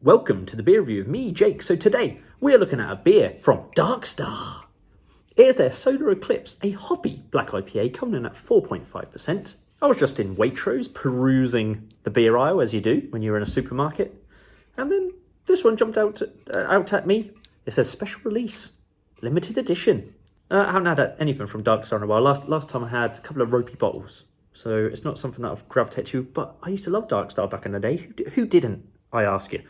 Welcome to the beer review of me, Jake. So today we're looking at a beer from Dark Star. It is their Solar Eclipse, a hoppy black IPA coming in at 4.5%. I was just in Waitrose perusing the beer aisle as you do when you're in a supermarket. And then this one jumped out at me. It says special release, limited edition. I haven't had anything from Dark Star in a while. Last time I had a couple of ropey bottles. So it's not something that I've gravitated to, but I used to love Dark Star back in the day. Who didn't, I ask you?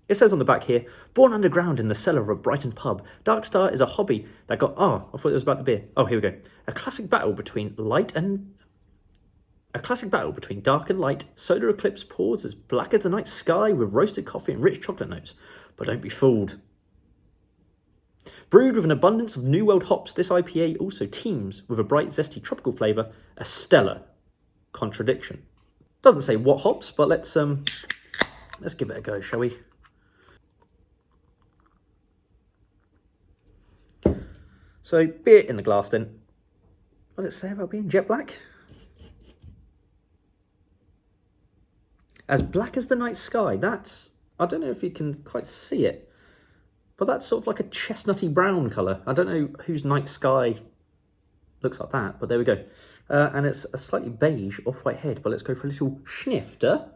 It says on the back here, born underground in the cellar of a Brighton pub, Dark Star is a hobby that got... Oh, I thought it was about the beer. Oh, here we go. A classic battle between dark and light. Solar Eclipse pours as black as the night sky with roasted coffee and rich chocolate notes. But don't be fooled. Brewed with an abundance of New World hops, this IPA also teams with a bright, zesty tropical flavour, a stellar contradiction. Doesn't say what hops, but let's give it a go, shall we? So, beer in the glass then. What did it say about being jet black? As black as the night sky. That's, I don't know if you can quite see it, but that's sort of like a chestnutty brown colour. I don't know whose night sky looks like that, but there we go. And it's a slightly beige off-white head, but let's go for a little snifter.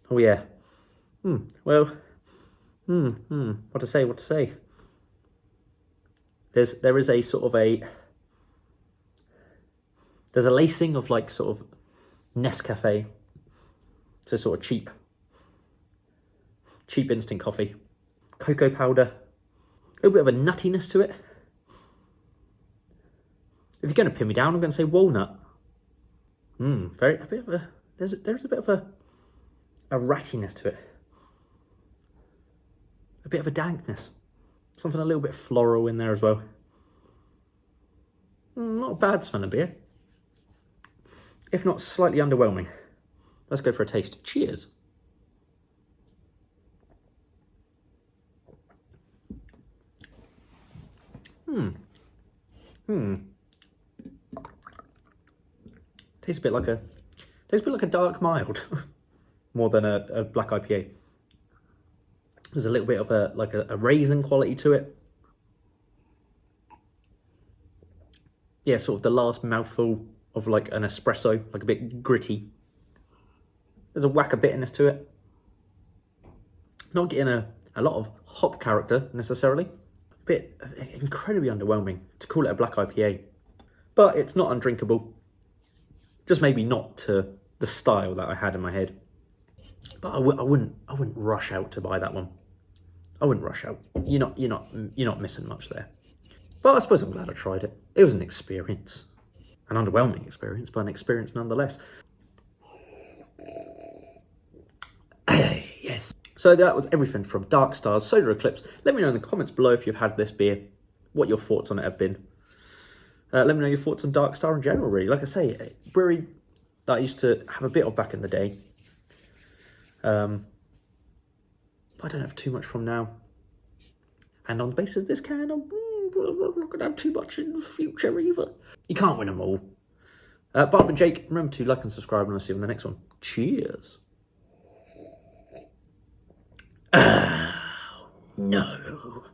Oh yeah. Well... What to say? There is a sort of there's a lacing of like sort of Nescafe, so sort of cheap instant coffee, cocoa powder, a little bit of a nuttiness to it. If you're going to pin me down, I'm going to say walnut. There's a bit of a rattiness to it. A bit of a dankness. Something a little bit floral in there as well. Not a bad smelling beer. If not slightly underwhelming. Let's go for a taste. Cheers. Tastes a bit like a dark mild. More than a black IPA. There's a little bit of a raisin quality to it. Yeah, sort of the last mouthful of like an espresso, like a bit gritty. There's a whack of bitterness to it. Not getting a lot of hop character necessarily. A bit incredibly underwhelming to call it a black IPA. But it's not undrinkable. Just maybe not to the style that I had in my head. But I wouldn't rush out to buy that one. I wouldn't rush out. You're not missing much there. But I suppose I'm glad I tried it. It was an experience. An underwhelming experience, but an experience nonetheless. Yes. So that was everything from Dark Star's Solar Eclipse. Let me know in the comments below if you've had this beer, what your thoughts on it have been. Let me know your thoughts on Dark Star in general, really. Like I say, a brewery that I used to have a bit of back in the day. But I don't have too much from now. And on the basis of this can, I'm not going to have too much in the future either. You can't win them all. Bob and Jake, remember to like and subscribe, and I'll see you in the next one. Cheers. No.